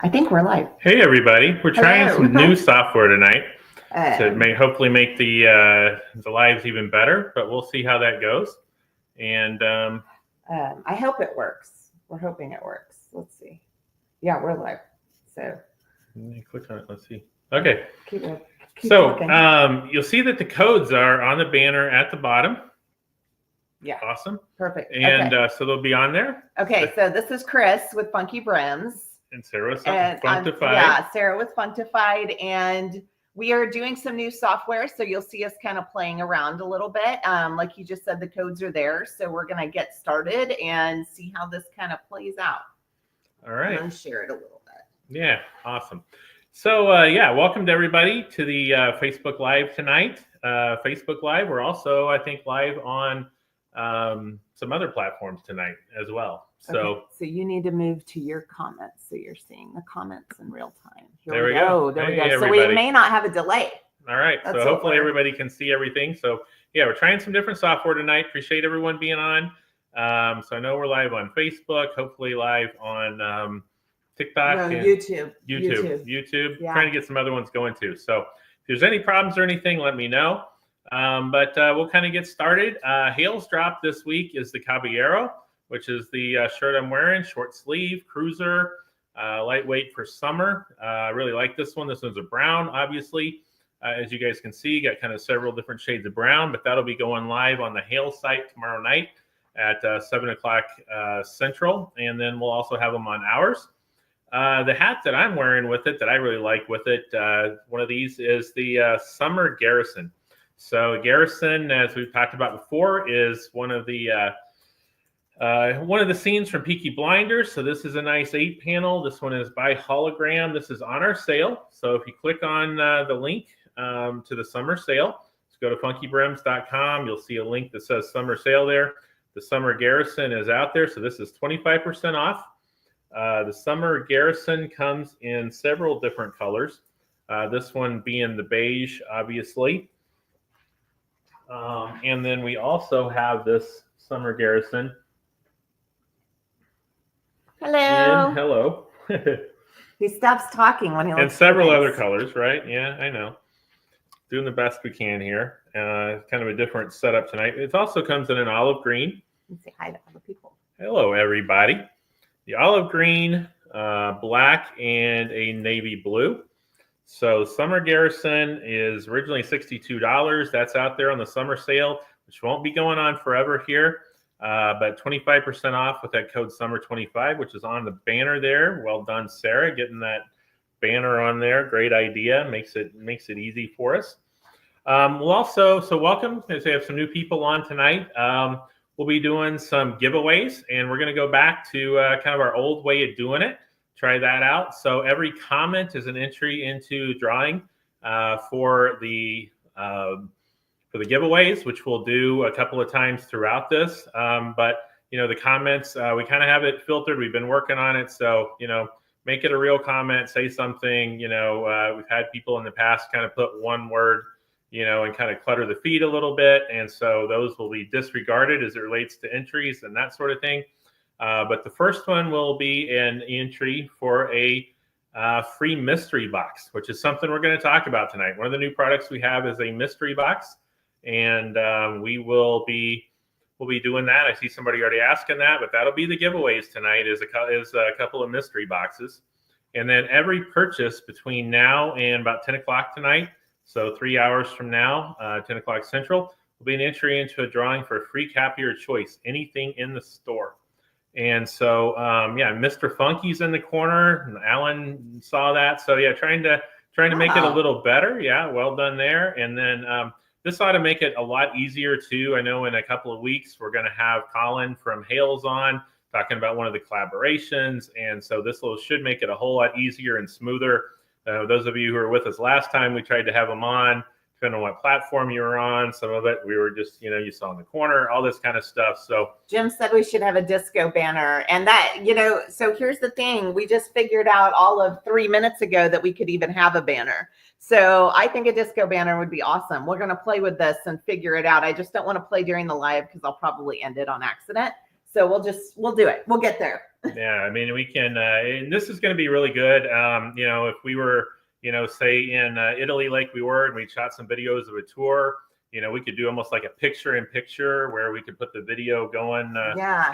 I think we're live. Hey everybody, we're trying some new software tonight to hopefully make the lives even better, but we'll see how that goes. And I hope it works. We're hoping it works. Let's see. Yeah, we're live. So click on it. Let's see. Okay. Keep so talking. You'll see that the codes are on the banner at the bottom. Yeah. Awesome. Perfect. And so they'll be on there. Okay. So this is Chris with FunkyBrims. And Sarah with Funkified. Yeah, Sarah with Funkified. And we are doing some new software. So you'll see us kind of playing around a little bit. Like you just said, the codes are there. So we're going to get started and see how this kind of plays out. All right. I'm going to share it a little bit. Yeah, awesome. So, welcome to everybody to the Facebook Live tonight. Facebook Live. We're also, I think, live on some other platforms tonight as well. So you need to move to your comments so you're seeing the comments in real time. There we go. There we go. So we may not have a delay. All right. So hopefully everybody can see everything. So yeah, we're trying some different software tonight. Appreciate everyone being on. So I know we're live on Facebook, hopefully live on TikTok, and YouTube. Yeah. Trying to get some other ones going too. So if there's any problems or anything, let me know. But we'll kind of get started. Hail's drop this week is the Caballero, which is the shirt I'm wearing, short sleeve, cruiser, lightweight for summer. I really like this one. This one's a brown, obviously. As you guys can see, got kind of several different shades of brown, but that'll be going live on the Hail site tomorrow night at 7 o'clock Central, and then we'll also have them on ours. The hat that I'm wearing with it, that I really like with it, one of these is the Summer Garrison. So Garrison, as we've talked about before, is one of the scenes from Peaky Blinders. So this is a nice 8-panel. This one is by hologram. This is on our sale. So if you click on the link to the summer sale, let's go to FunkyBrims.com. You'll see a link that says summer sale there. The Summer Garrison is out there. So this is 25% off. The Summer Garrison comes in several different colors. This one being the beige, obviously. And then we also have this Summer Garrison. Hello. Hello. He stops talking when he looks. And several other colors, right? Yeah, I know. Doing the best we can here. Kind of a different setup tonight. It also comes in an olive green. Let's say hi to other people. Hello, everybody. The olive green, black, and a navy blue. So Summer Garrison is originally $62. That's out there on the summer sale, which won't be going on forever here. But 25% off with that code SUMMER25, which is on the banner there. Well done, Sarah, getting that banner on there. Great idea. Makes it easy for us. We'll also, so welcome, as we have some new people on tonight. We'll be doing some giveaways, and we're going to go back to kind of our old way of doing it. Try that out. So every comment is an entry into drawing for the giveaways, which we'll do a couple of times throughout this. But the comments, we kind of have it filtered. We've been working on it, so make it a real comment. Say something. We've had people in the past kind of put one word, and kind of clutter the feed a little bit, and so those will be disregarded as it relates to entries and that sort of thing. But the first one will be an entry for a free mystery box, which is something we're going to talk about tonight. One of the new products we have is a mystery box, and we'll be doing that. I see somebody already asking that, but that'll be the giveaways tonight. Is a couple of mystery boxes, and then every purchase between now and about 10 o'clock tonight, so 3 hours from now, 10 o'clock Central, will be an entry into a drawing for a free cap of your choice, anything in the store. And so, Mr. Funky's in the corner. Alan saw that. So yeah, trying to make it a little better. Yeah, well done there. And then this ought to make it a lot easier too. I know in a couple of weeks, we're going to have Colin from Hales on talking about one of the collaborations. And so this should make it a whole lot easier and smoother. Those of you who were with us last time, we tried to have them on. Depending on what platform you were on, some of it we were just, you saw in the corner, all this kind of stuff. So Jim said we should have a disco banner, and that, so here's the thing. We just figured out all of 3 minutes ago that we could even have a banner. So I think a disco banner would be awesome. We're going to play with this and figure it out. I just don't want to play during the live because I'll probably end it on accident. So we'll do it. We'll get there. Yeah, I mean, we can, and this is going to be really good. If we were, say in Italy like we were, and we shot some videos of a tour, we could do almost like a picture-in-picture where we could put the video going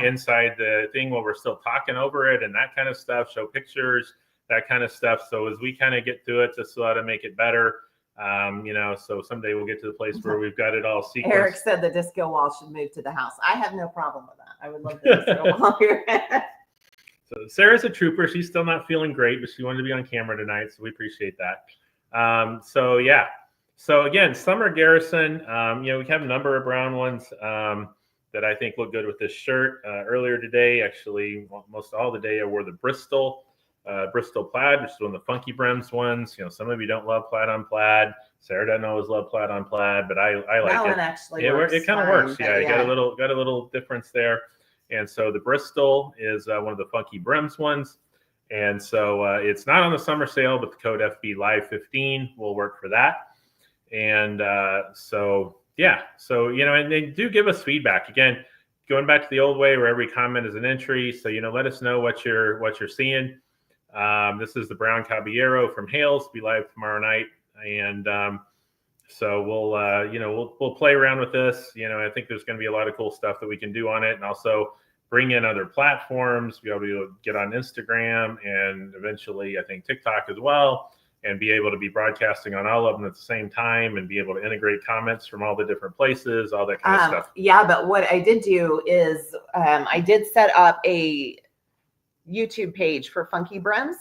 inside the thing while we're still talking over it and that kind of stuff, show pictures, that kind of stuff. So as we kind of get through it, this will how to make it better. So someday we'll get to the place where we've got it all sequenced. Eric said the disco wall should move to the house. I have no problem with that. I would love the disco wall here. So Sarah's a trooper. She's still not feeling great, but she wanted to be on camera tonight, so we appreciate that. So again, Summer Garrison. We have a number of brown ones that I think look good with this shirt. Earlier today, actually, most all the day, I wore the Bristol plaid, which is one of the FunkyBrims ones. Some of you don't love plaid on plaid. Sarah doesn't always love plaid on plaid, but I like that it. One actually works it kind of works. Yeah, you got a little difference there. And so the Bristol is one of the FunkyBrims ones. And so it's not on the summer sale, but the code FB Live 15 will work for that. And and they do give us feedback. Again, going back to the old way where every comment is an entry. So, let us know what you're seeing. This is the Brown Caballero from Hales, be live tomorrow night. And so we'll play around with this. I think there's going to be a lot of cool stuff that we can do on it, and also bring in other platforms, be able to get on Instagram and eventually I think TikTok as well, and be able to be broadcasting on all of them at the same time and be able to integrate comments from all the different places, all that kind of stuff. Yeah, but what I did do is I did set up a YouTube page for FunkyBrims.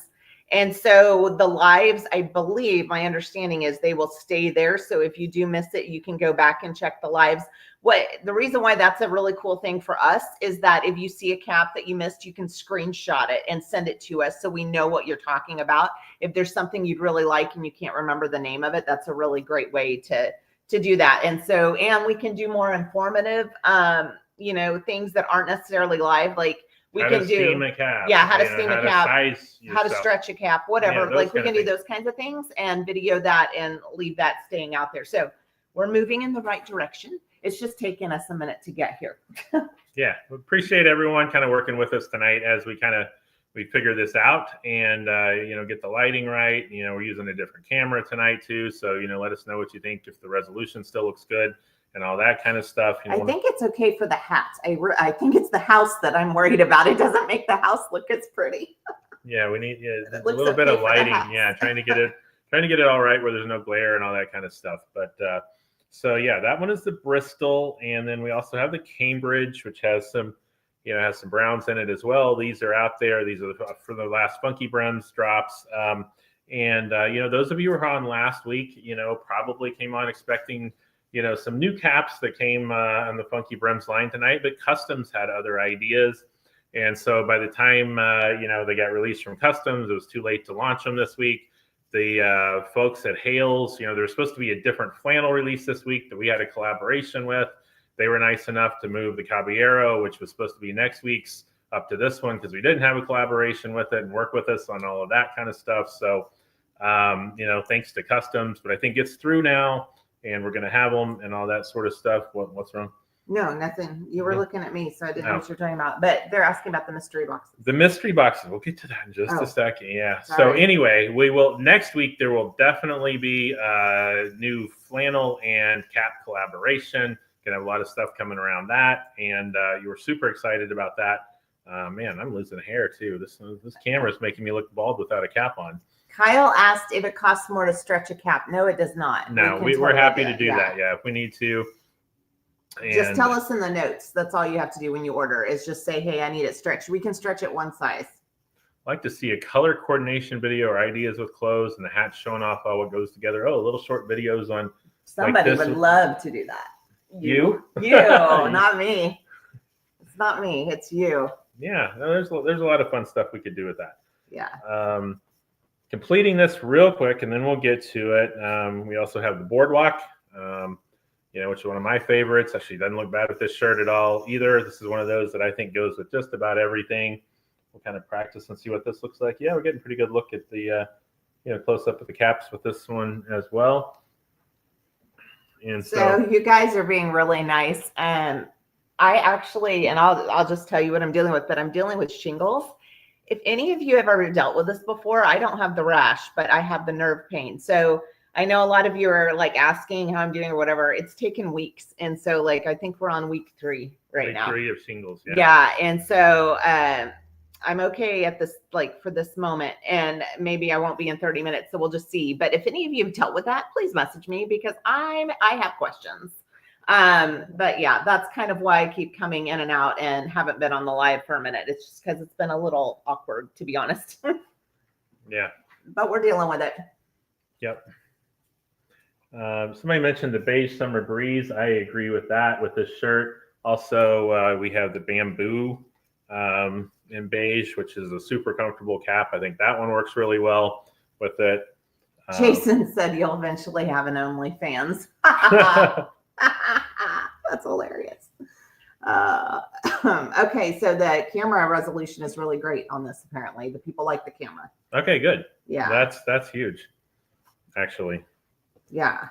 And so the lives, I believe, my understanding is they will stay there. So if you do miss it, you can go back and check the lives. The reason why that's a really cool thing for us is that if you see a cap that you missed, you can screenshot it and send it to us so we know what you're talking about. If there's something you'd really like and you can't remember the name of it, that's a really great way to do that. And we can do more informative, things that aren't necessarily live, like how to steam a cap. How to steam a cap, how to stuff. stretch a cap, whatever. We can do those kinds of things and video that and leave that staying out there. So we're moving in the right direction. It's just taken us a minute to get here. Yeah, we appreciate everyone kind of working with us tonight as we figure this out and get the lighting right. We're using a different camera tonight too, so let us know what you think, if the resolution still looks good and all that kind of stuff. I think it's okay for the hats. I think it's the house that I'm worried about. It doesn't make the house look as pretty. Yeah, we need a little bit of lighting. Yeah, trying to get it all right where there's no glare and all that kind of stuff. But that one is the Bristol, and then we also have the Cambridge, which has some browns in it as well. These are out there. These are for the last FunkyBrims drops. Those of you who were on last week, probably came on expecting some new caps that came on the FunkyBrims line tonight, but Customs had other ideas. And so by the time, they got released from Customs, it was too late to launch them this week. The folks at Hales, there was supposed to be a different flannel release this week that we had a collaboration with. They were nice enough to move the Caballero, which was supposed to be next week's, up to this one because we didn't have a collaboration with it and work with us on all of that kind of stuff. So, thanks to Customs, but I think it's through now. And we're going to have them and all that sort of stuff. What's wrong? No, nothing. You were looking at me, so I didn't know what you're talking about. But they're asking about the mystery boxes. The mystery boxes. We'll get to that in just a second. Yeah. Sorry. So anyway, next week, there will definitely be a new flannel and cap collaboration. Gonna have a lot of stuff coming around that. And you were super excited about that. Man, I'm losing hair too. This camera is making me look bald without a cap on. Kyle asked if it costs more to stretch a cap. No, it does not. No, we're happy to do that. Yeah, if we need to. And just tell us in the notes. That's all you have to do when you order is just say, hey, I need it stretched. We can stretch it one size. I'd like to see a color coordination video or ideas with clothes and the hat showing off how it goes together. Oh, little short videos on. Somebody would love to do that. You, not me. It's not me. It's you. Yeah, no, there's a lot of fun stuff we could do with that. Yeah. Completing this real quick, and then we'll get to it. We also have the boardwalk, which is one of my favorites. Actually, doesn't look bad with this shirt at all either. This is one of those that I think goes with just about everything. We'll kind of practice and see what this looks like. Yeah, we're getting a pretty good look at the, close up of the caps with this one as well. And so you guys are being really nice. I actually, and I'll just tell you what I'm dealing with, but I'm dealing with shingles. If any of you have ever dealt with this before, I don't have the rash, but I have the nerve pain. So I know a lot of you are like asking how I'm doing or whatever. It's taken weeks. And so like, I think we're on week 3 right now. Week 3 of shingles. Yeah. Yeah. And so I'm okay at this, like for this moment, and maybe I won't be in 30 minutes. So we'll just see. But if any of you have dealt with that, please message me because I have questions. But yeah, that's kind of why I keep coming in and out and haven't been on the live for a minute. It's just because it's been a little awkward, to be honest. Yeah. But we're dealing with it. Yep. Somebody mentioned the beige summer breeze. I agree with that with this shirt. Also, we have the bamboo in beige, which is a super comfortable cap. I think that one works really well with it. Jason said you'll eventually have an OnlyFans. That's hilarious. Okay, so the camera resolution is really great on this. Apparently, the people like the camera. Okay, good. Yeah, that's huge, actually. Yeah.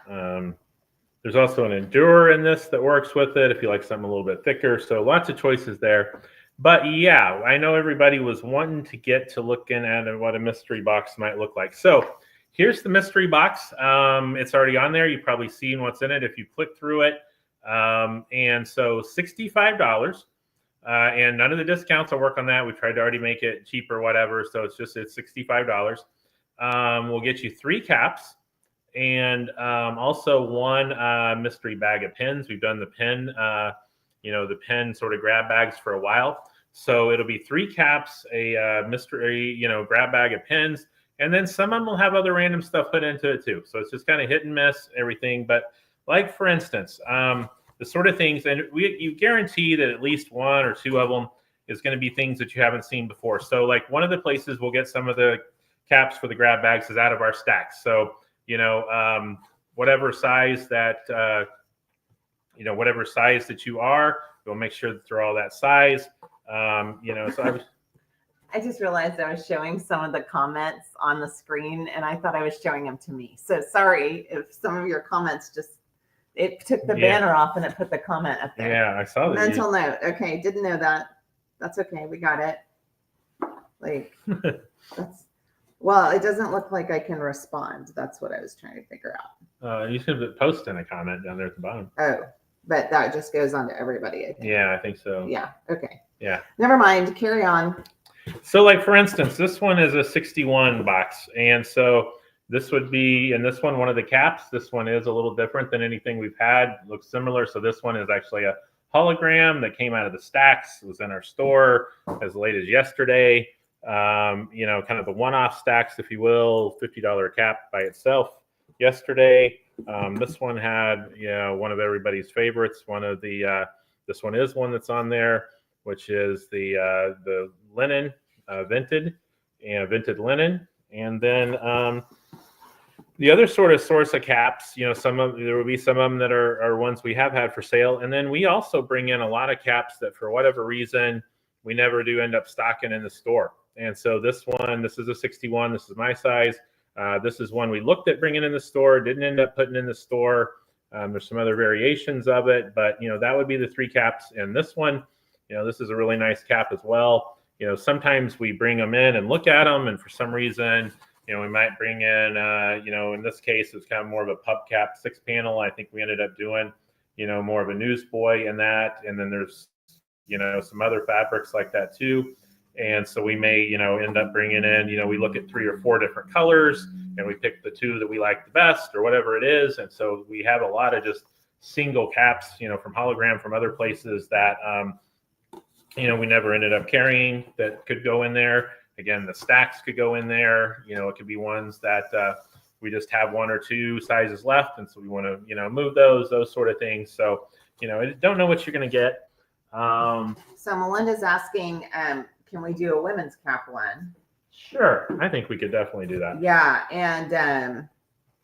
There's also an Endure in this that works with it if you like something a little bit thicker. So lots of choices there. But yeah, I know everybody was wanting to get to looking at what a mystery box might look like. So here's the mystery box. It's already on there. You've probably seen what's in it if you click through it. And so $65. And none of the discounts will work on that. We tried to already make it cheap or whatever. So it's $65. We'll get you 3 caps. And also 1 mystery bag of pins. We've done the pin, the pin sort of grab bags for a while. So it'll be 3 caps, a mystery, grab bag of pins, and then some of them will have other random stuff put into it too. So it's just kind of hit and miss everything. But like for instance, the sort of things, and you guarantee that at least 1 or 2 of them is going to be things that you haven't seen before. So like one of the places we'll get some of the caps for the grab bags is out of our stacks. So whatever size that you are, we'll make sure that they're all that size. So I just realized I was showing some of the comments on the screen, and I thought I was showing them to me. So sorry if some of your comments it took the banner off and it put the comment up there. Yeah, I saw that. Mental note. Okay, didn't know that. That's okay. We got it. Like that's. Well, it doesn't look like I can respond. That's what I was trying to figure out. You should post in a comment down there at the bottom. Oh, but that just goes on to everybody, I think. Yeah, I think so. Yeah. Okay. Yeah. Never mind. Carry on. So like, for instance, this one is a 61 box. And so this would be, and this one of the caps, this one is a little different than anything we've had. It looks similar. So this one is actually a hologram that came out of the stacks. It was in our store as late as yesterday. Kind of the one-off stacks, if you will, $50 cap by itself yesterday. This one had, one of everybody's favorites. This one is one that's on there, which is the linen, vented linen. And then the other sort of source of caps, there will be some of them that are ones we have had for sale. And then we also bring in a lot of caps that for whatever reason, we never do end up stocking in the store. And so this is a 61. This is my size. This is one we looked at bringing in the store, didn't end up putting in the store. There's some other variations of it, but that would be the 3 caps. And this one, this is a really nice cap as well. Sometimes we bring them in and look at them, and for some reason, we might bring in, in this case, it's kind of more of a pup cap 6-panel. I think we ended up doing, more of a newsboy in that. And then there's, some other fabrics like that too. And so we may, end up bringing in, we look at 3 or 4 different colors and we pick the 2 that we like the best or whatever it is. And so we have a lot of just single caps, from hologram from other places that, we never ended up carrying that could go in there. Again, the stacks could go in there. It could be ones that we just have 1 or 2 sizes left. And so we want to, move those sort of things. So, don't know what you're going to get. So Melinda's asking, can we do a women's cap one? Sure. I think we could definitely do that. Yeah. And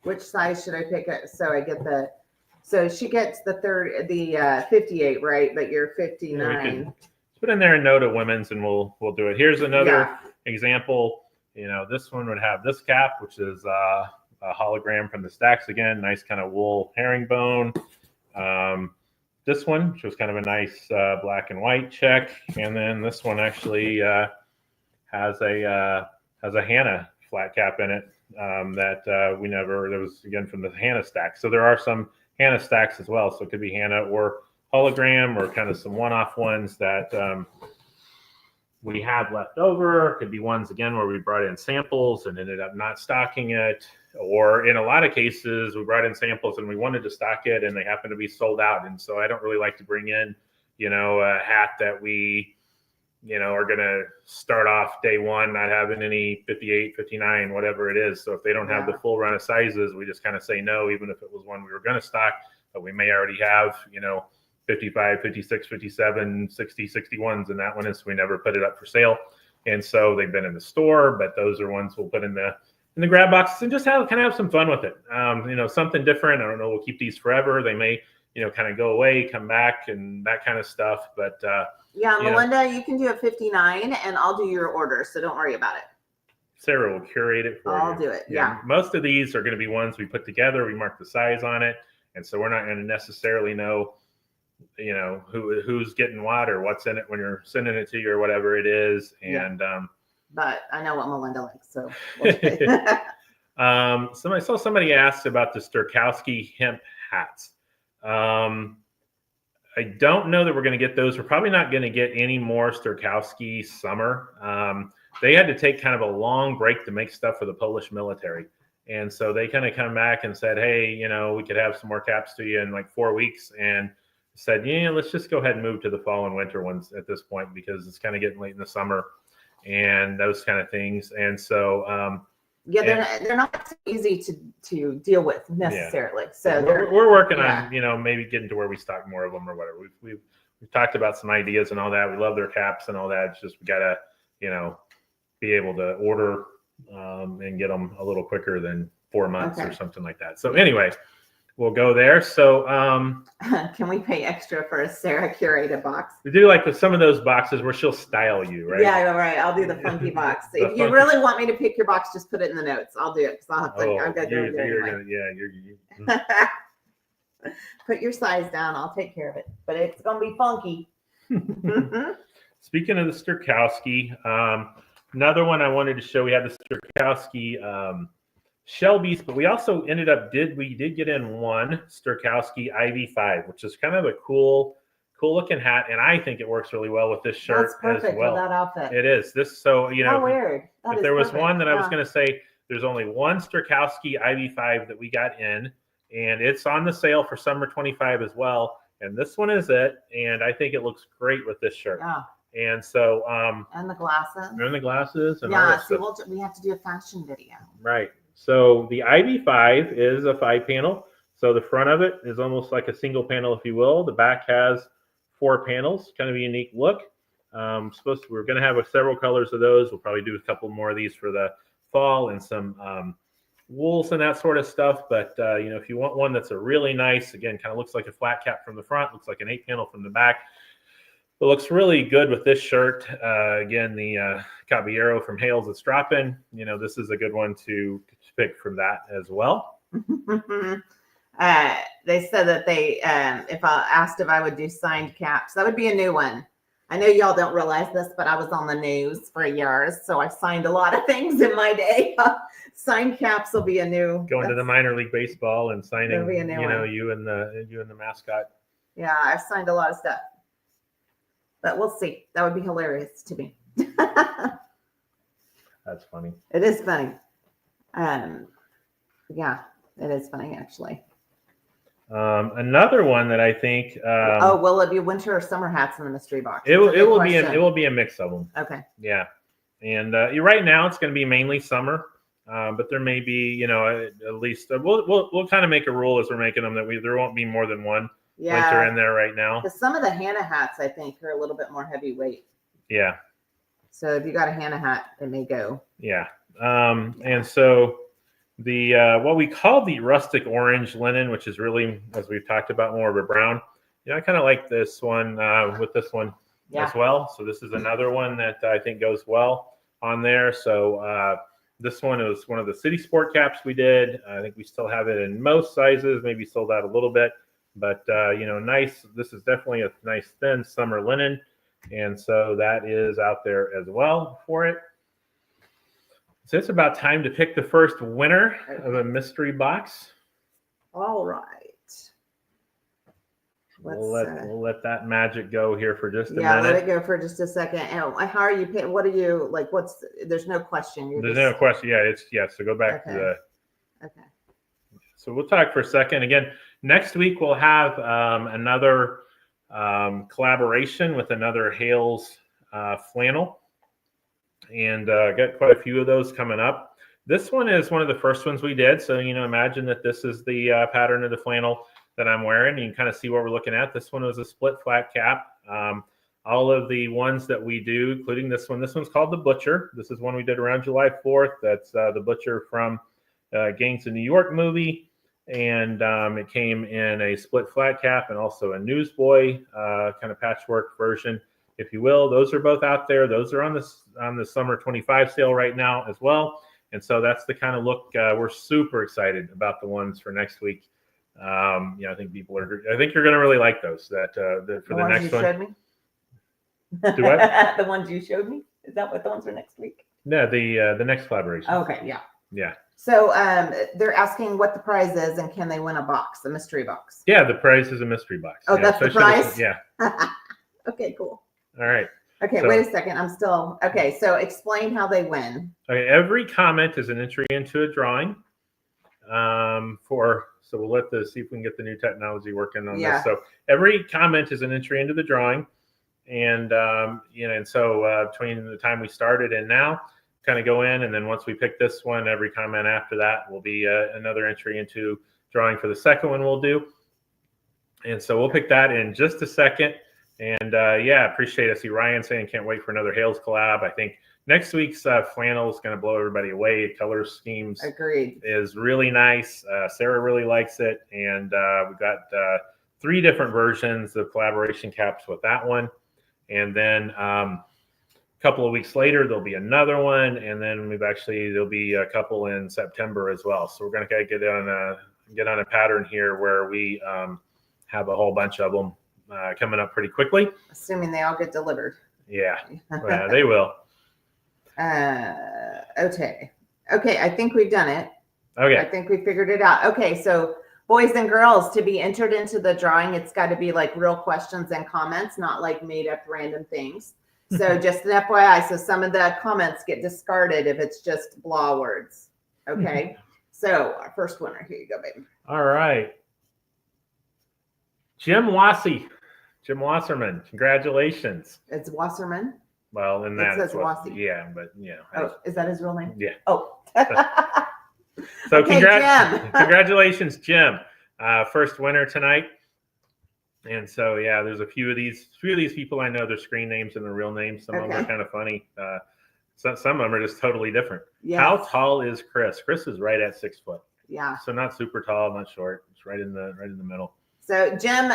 which size should I pick it? So I get so she gets the 58, right? But you're 59. Yeah, put in there a note of women's and we'll do it. Here's another example. This one would have this cap, which is a hologram from the stacks again. Nice kind of wool herringbone. this one, which was kind of a nice black and white check, and then this one actually has a Hannah flat cap in it that we never. There was again from the Hannah stack. So there are some Hannah stacks as well. So it could be Hannah or hologram or kind of some one-off ones that we have left over. Could be ones again where we brought in samples and ended up not stocking it, or in a lot of cases we brought in samples and we wanted to stock it and they happen to be sold out. And so I don't really like to bring in, a hat that we, are going to start off day one not having any 58, 59, whatever it is. So if they don't have the full run of sizes, we just kind of say no, even if it was one we were going to stock, but we may already have, 55, 56, 57, 60, 61s, and that one is we never put it up for sale. And so they've been in the store, but those are ones we'll put in the grab boxes and just have some fun with it. Something different. I don't know, we'll keep these forever. They may, kind of go away, come back and that kind of stuff. But Melinda, you can do a 59 and I'll do your order. So don't worry about it. Sarah will curate it for you. I'll do it. Yeah. Most of these are going to be ones we put together. We mark the size on it. And so we're not going to necessarily know, who's getting what or what's in it when you're sending it to you or whatever it is. And, but I know what Melinda likes. So I saw somebody asked about the Sturkowski hemp hats. I don't know that we're going to get those. We're probably not going to get any more Sturkowski summer. They had to take kind of a long break to make stuff for the Polish military. And so they kind of come back and said, hey, we could have some more caps to you in like 4 weeks. And said, let's just go ahead and move to the fall and winter ones at this point because it's kind of getting late in the summer and those kind of things. And so, they're not easy to deal with necessarily. Yeah. So we're working on, maybe getting to where we stock more of them or whatever. We've talked about some ideas and all that. We love their caps and all that. It's just, we gotta, be able to order and get them a little quicker than 4 months or something like that. So anyway, we'll go there. So can we pay extra for a Sarah curated box? We do like with some of those boxes where she'll style you, right? Yeah, right. I'll do the funky box. If you really want me to pick your box, just put it in the notes. I'll do it because I'll have to. I've got to do it anyway. Put your size down. I'll take care of it. But it's gonna be funky. Speaking of the Sturkowski, another one I wanted to show. We had the Sturkowski Shelby's, but we also ended up we did get in one Sturkowski IV5, which is kind of a cool looking hat, and I think it works really well with this shirt as well. For that outfit. It is this, so how weird. If there was one that I was going to say, there's only one Sturkowski IV5 that we got in, and it's on the sale for summer 25 as well. And this one is it, and I think it looks great with this shirt. Yeah. And so, and the glasses. And the glasses, and yeah. See, we have to do a fashion video. Right. So the IV5 is a 5-panel. So the front of it is almost like a single panel, if you will. The back has 4 panels, kind of a unique look. We're going to have several colors of those. We'll probably do a couple more of these for the fall and some wools and that sort of stuff. But, if you want one that's a really nice, again, kind of looks like a flat cap from the front, looks like an 8-panel from the back. It looks really good with this shirt. Again, the Caballero from Hales that's dropping. This is a good one to pick from that as well. They said that they, if I asked if I would do signed caps, that would be a new one. I know y'all don't realize this, but I was on the news for years, so I signed a lot of things in my day. Signed caps will be a new. Going to the minor league baseball and signing, you and the mascot. Yeah, I've signed a lot of stuff. But we'll see. That would be hilarious to me. That's funny. It is funny. Yeah, it is funny actually. Another one that I think. Will it be winter or summer hats in the mystery box? It will be a mix of them. Okay. Yeah, and right now it's going to be mainly summer, but there may be at least we'll kind of make a rule as we're making them that there won't be more than one. Winter in there right now. Because some of the Hannah hats, I think, are a little bit more heavyweight. Yeah. So if you got a Hannah hat, it may go. Yeah. And so the what we call the rustic orange linen, which is really, as we've talked about, more of a brown. I kind of like this one with this one as well. So this is another one that I think goes well on there. So this one is one of the city sport caps we did. I think we still have it in most sizes, maybe sold out a little bit. But nice. This is definitely a nice thin summer linen, and so that is out there as well for it. So it's about time to pick the first winner of a mystery box. All right. We'll let that magic go here for just a minute. Yeah, let it go for just a second. And how are you picking? What are you like? There's no question. There's no question. Yeah, so go back to the. Okay. So we'll talk for a second. Again, next week we'll have another collaboration with another Hales flannel, and got quite a few of those coming up. This one is one of the first ones we did. So imagine that this is the pattern of the flannel that I'm wearing. You can kind of see what we're looking at. This one was a split flat cap. All of the ones that we do, including this one. This one's called the Butcher. This is one we did around July 4th. That's the Butcher from Gangs of New York movie. And it came in a split flat cap and also a Newsboy kind of patchwork version, if you will. Those are both out there. Those are on the summer 25 sale right now as well. And so that's the kind of look. We're super excited about the ones for next week. I think I think you're going to really like those. For the next one. Showed me? Do what? The ones you showed me? Is that what the ones for next week? No, the next collaboration. Okay, yeah. Yeah. So they're asking what the prize is and can they win a box, a mystery box? Yeah, the prize is a mystery box. Oh, that's the prize? Yeah. Okay, cool. All right. Okay, wait a second. Okay, so explain how they win. Okay, every comment is an entry into a drawing. So we'll see if we can get the new technology working on this. So every comment is an entry into the drawing. And, so between the time we started and now, kind of go in, and then once we pick this one, every comment after that will be another entry into drawing for the second one we'll do. And so we'll pick that in just a second. And appreciate it. I see Ryan saying can't wait for another Hales collab. I think next week's flannel is going to blow everybody away. Color schemes Agreed. Is really nice. Sarah really likes it. And we've got 3 different versions of collaboration caps with that one. And then a couple of weeks later, there'll be another one. And then there'll be a couple in September as well. So we're going to get on a pattern here where we have a whole bunch of them coming up pretty quickly. Assuming they all get delivered. Yeah, they will. Okay, I think we've done it. Okay. I think we figured it out. Okay, so boys and girls, to be entered into the drawing, it's got to be like real questions and comments, not like made up random things. So just an FYI, so some of the comments get discarded if it's just blah words. Okay, so our first winner, here you go, baby. All right. Jim Wasserman, congratulations. It's Wasserman? Well, and that says Wassy. Yeah, but Oh, is that his real name? Yeah. Oh. So okay, Jim. Congratulations, Jim. First winner tonight. And so there's a few of these people I know their screen names and their real names. Some of them are kind of funny. Some of them are just totally different. Yes. How tall is Chris? Chris is right at 6 foot. Yeah. So not super tall, not short. It's right in the middle. So Jim,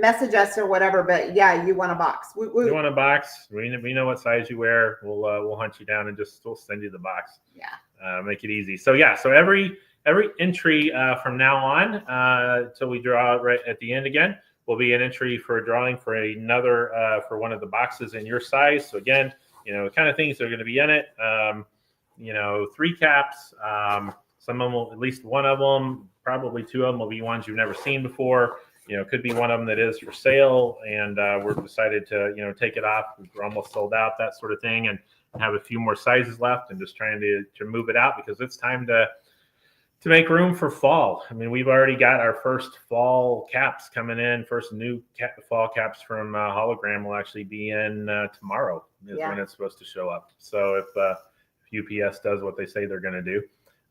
message us or whatever, but you want a box. You want a box? We know what size you wear. We'll hunt you down and we'll send you the box. Yeah. Make it easy. So so every entry from now on till we draw right at the end again will be an entry for a drawing for another for one of the boxes in your size. So again, the kind of things that are going to be in it. 3 caps. Some of them will, at least one of them, probably 2 of them will be ones you've never seen before. Could be one of them that is for sale, and we're decided to, take it off. We're almost sold out, that sort of thing, and have a few more sizes left, and just trying to move it out because it's time to make room for fall. I mean, we've already got our first fall caps coming in. First new fall caps from Hologram will actually be in tomorrow is when it's supposed to show up. So if UPS does what they say they're going to do.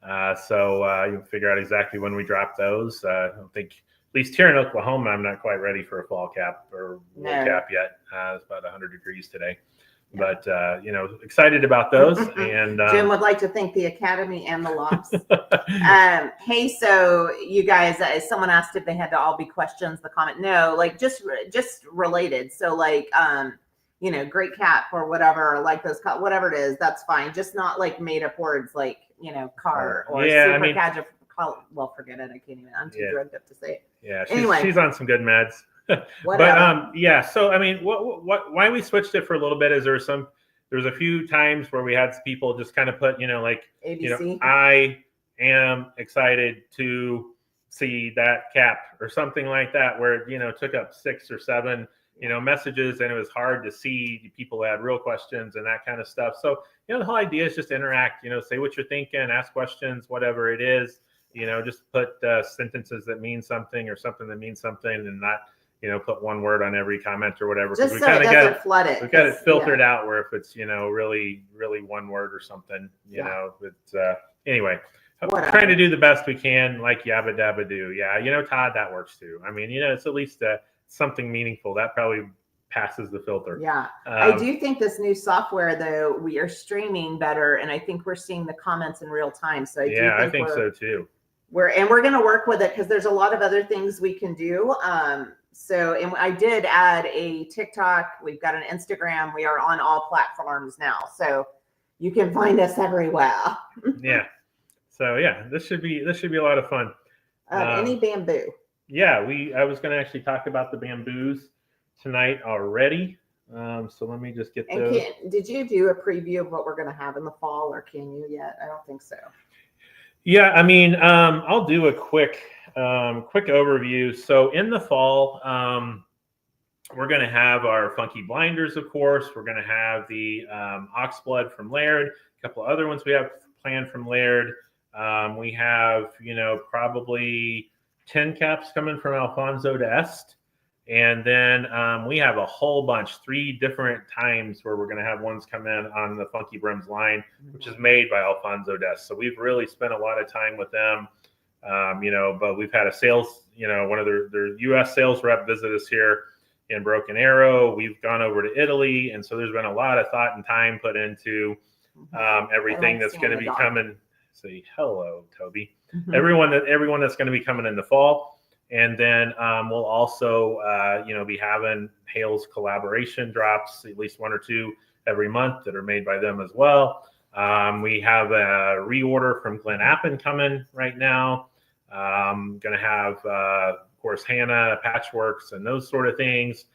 You can figure out exactly when we drop those. I don't think, at least here in Oklahoma, I'm not quite ready for a fall cap or wool cap yet. It's about 100 degrees today. Yeah. But, excited about those. And Jim would like to thank the Academy and the Lofts. Hey, so you guys, someone asked if they had to all be questions, the comment. No, like just related. So like, great cap or whatever, like those, whatever it is, that's fine. Just not like made up words like, car or super casual. Well, forget it. I can't even, I'm too drugged up to say it. Yeah, Anyway. she's on some good meds. Whatever. But yeah, so I mean, why we switched it for a little bit is there's a few times where we had people just kind of put, like, ABC. I am excited to see that cap or something like that, where it took up 6 or 7 messages, and it was hard to see people that had real questions and that kind of stuff. So the whole idea is just interact, say what you're thinking, ask questions, whatever it is, just put sentences that mean something or something that means something, and not put one word on every comment or whatever. Just we so kind it of doesn't flood it. We've got it filtered out where if it's really one word or something, it's anyway. Whatever. Trying to do the best we can, like yabba dabba do. Yeah, Todd, that works too. I mean, it's at least something meaningful. That probably passes the filter. Yeah. I do think this new software, though, we are streaming better, and I think we're seeing the comments in real time. So I think so too. We're going to work with it because there's a lot of other things we can do. And I did add a TikTok. We've got an Instagram. We are on all platforms now, so you can find us everywhere. Yeah. So yeah, this should be a lot of fun. Any bamboo? Yeah, I was going to actually talk about the bamboos tonight already. So let me just get those. Did you do a preview of what we're going to have in the fall, or can you yet? I don't think so. Yeah, I mean, I'll do a quick overview. So in the fall, we're going to have our funky blinders, of course. We're going to have the oxblood from Laird, a couple of other ones we have planned from Laird. We have, probably 10 caps coming from Alfonso d'Este. And then we have a whole bunch, 3 different times where we're going to have ones come in on the FunkyBrims line, which is made by Alfonso d'Este. So we've really spent a lot of time with them, but we've had a sales, one of their U.S. sales rep visit us here in Broken Arrow. We've gone over to Italy. And so there's been a lot of thought and time put into everything that's going to be coming. Say hello, Toby. Everyone that's going to be coming in the fall. And then we'll also, be having Hale's collaboration drops, at least 1 or 2 every month that are made by them as well. We have a reorder from Glen Appen coming right now. Going to have, of course, Hannah, Patchworks, and those sort of things.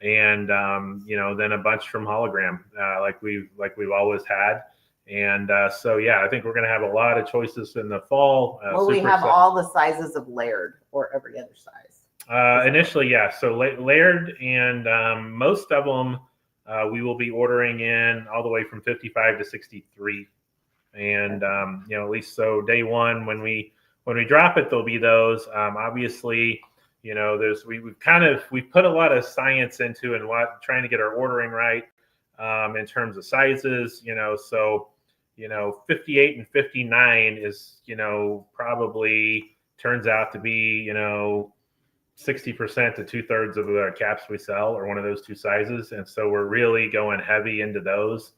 And, then a bunch from Hologram, like we've always had. And so, yeah, I think we're going to have a lot of choices in the fall. Will we have all the sizes of Laird or every other size? Initially, yeah. So Laird and most of them we will be ordering in all the way from 55 to 63. And, at least so day one, when we drop it, there'll be those. Obviously, we've put a lot of science into and trying to get our ordering right in terms of sizes, so 58 and 59 is, probably turns out to be, 60% to 2/3 of the caps we sell are one of those 2 sizes. And so we're really going heavy into those.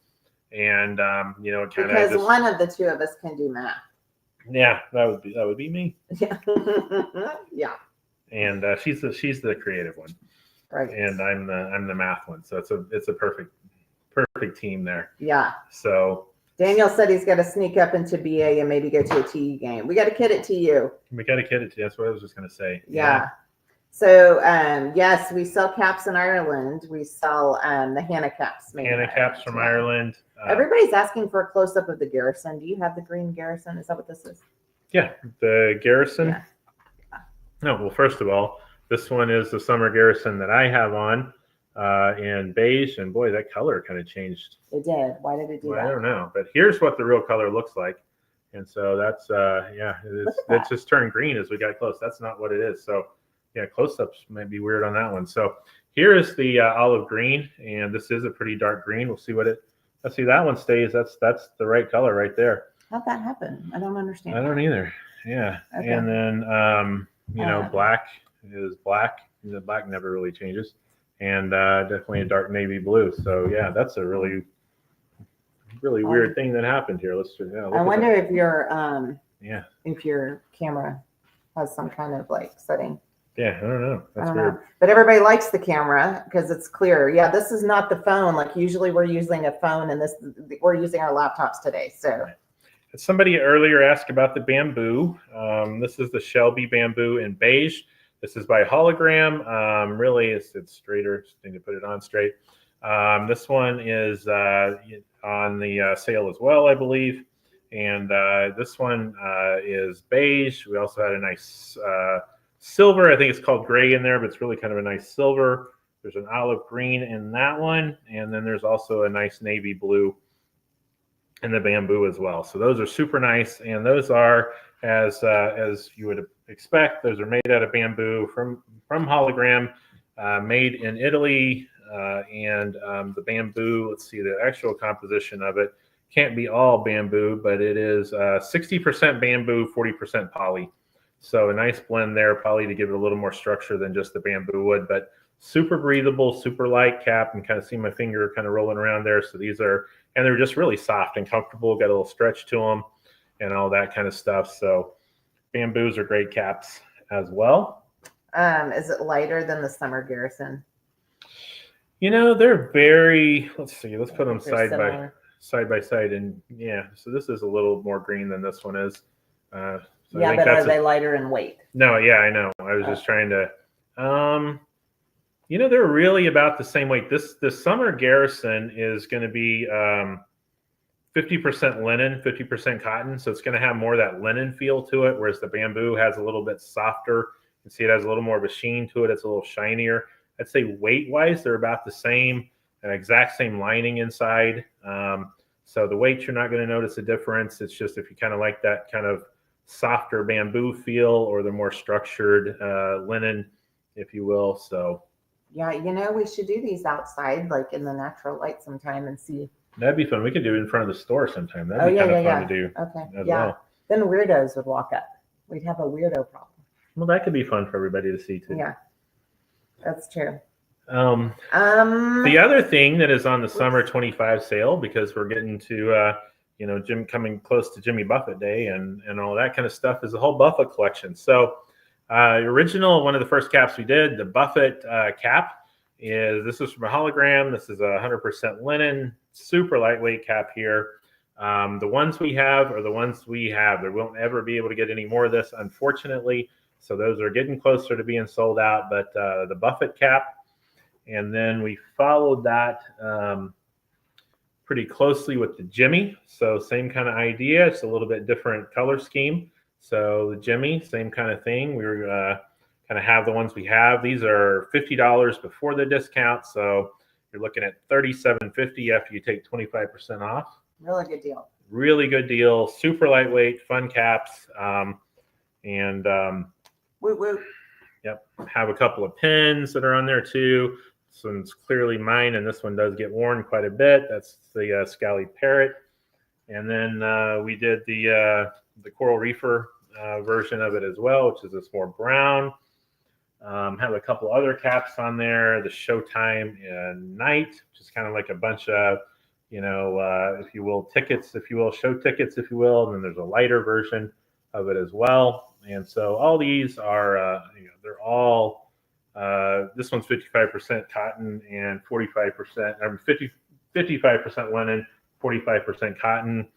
And, because one of the 2 of us can do math. Yeah, that would be me. Yeah. Yeah. And she's the creative one. Right. And I'm the math one. So it's a perfect team there. Yeah. So Daniel said he's got to sneak up into BA and maybe go to a TU game. We got a kid at TU. That's what I was just going to say. Yeah. So, yes, we sell caps in Ireland. We sell the Hannah caps. Hannah caps from Ireland. Everybody's asking for a close-up of the Garrison. Do you have the green Garrison? Is that what this is? Yeah, the Garrison. Yeah. No, well, first of all, this one is the summer Garrison that I have on. In beige, and boy, that color kind of changed. It did. Why did it do that? I don't know, but here's what the real color looks like. And so that's it just turned green as we got close. That's not what it is. So yeah, close-ups might be weird on that one. So here is the olive green, and this is a pretty dark green. We'll see let's see, that one stays. That's the right color right there. How'd that happen? I don't understand. I don't either. Yeah. Okay. And then black is black. The black never really changes. And definitely a dark navy blue. So yeah, that's a really weird thing that happened here. Let's just I wonder if your camera has some kind of setting. Yeah, I don't know. That's weird. But everybody likes the camera because it's clear. Yeah, this is not the phone. Like usually we're using a phone, and we're using our laptops today. So somebody earlier asked about the bamboo. This is the Shelby bamboo in beige. This is by Hologram. Really, it's straighter. Just need to put it on straight. This one is on the sale as well, I believe. And this one is beige. We also had a nice silver. I think it's called gray in there, but it's really kind of a nice silver. There's an olive green in that one. And then there's also a nice navy blue in the bamboo as well. So those are super nice. And those are, as you would expect, those are made out of bamboo from Hologram, made in Italy. And the bamboo, let's see the actual composition of it. Can't be all bamboo, but it is 60% bamboo, 40% poly. So a nice blend there, probably to give it a little more structure than just the bamboo wood, but super breathable, super light cap, and kind of see my finger kind of rolling around there. So these are, and they're just really soft and comfortable, got a little stretch to them and all that kind of stuff. So bamboos are great caps as well. Is it lighter than the Summer Garrison? You know, they're very, let's see, let's put them side by side. And yeah, so this is a little more green than this one is. So yeah, but are they lighter in weight? No, yeah, I know. I was just trying to, you know, they're really about the same weight. This Summer Garrison is going to be 50% linen, 50% cotton. So it's going to have more of that linen feel to it, whereas the bamboo has a little bit softer. You can see it has a little more of a sheen to it. It's a little shinier. I'd say weight-wise, they're about the same, exact same lining inside. So the weight, you're not going to notice a difference. It's just if you kind of like that kind of softer bamboo feel or the more structured linen, if you will. So yeah, you know, we should do these outside, like in the natural light sometime and see. That'd be fun. We could do it in front of the store sometime. That'd be kind of fun to do. Okay. Well. Then weirdos would walk up. We'd have a weirdo problem. Well, that could be fun for everybody to see too. Yeah, that's true. The other thing that is on the summer 25 sale, because we're getting to you know, Jim coming close to Jimmy Buffett Day and all that kind of stuff, is the whole Buffett collection. So original, one of the first caps we did, the Buffett cap, this is from a Hologram. This is 100% linen, super lightweight cap here. The ones we have are the ones we have. There won't ever be able to get any more of this, unfortunately. So those are getting closer to being sold out. But the Buffett cap, and then we followed that pretty closely with the Jimmy. So same kind of idea. It's a little bit different color scheme. So the Jimmy, same kind of thing. We're kind of have the ones we have. These are $50 before the discount. So you're looking at $37.50 after you take 25% off. Really good deal. Really good deal. Super lightweight, fun caps. Woot woot. Yep. Have a couple of pins that are on there too. This one's clearly mine, and this one does get worn quite a bit. That's the Scally Parrot. And then we did the Coral Reefer version of it as well, which is this more brown. Have a couple other caps on there. The Showtime and Night, which is kind of like a bunch of, you know, if you will, tickets, if you will, show tickets, if you will. And then there's a lighter version of it as well. And so all these are, you know, they're all, this one's 55% cotton and 45%, 55% linen, 45% cotton.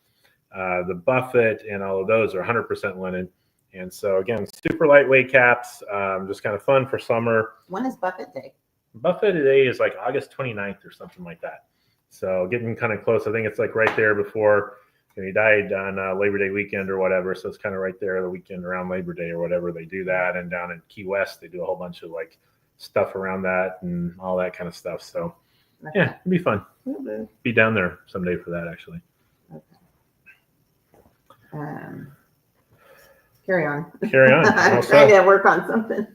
The Buffett and all of those are 100% linen. And so again, super lightweight caps, just kind of fun for summer. When is Buffett Day? Buffett Day is like August 29th or something like that. So getting kind of close. I think it's like right there before, you know, he died on Labor Day weekend or whatever. So it's kind of right there the weekend around Labor Day or whatever. They do that. And down in Key West, they do a whole bunch of like stuff around that and all that kind of stuff. So yeah, it'd be fun. Mm-hmm. Be down there someday for that, actually. Okay. Carry on. I'm trying to work on something.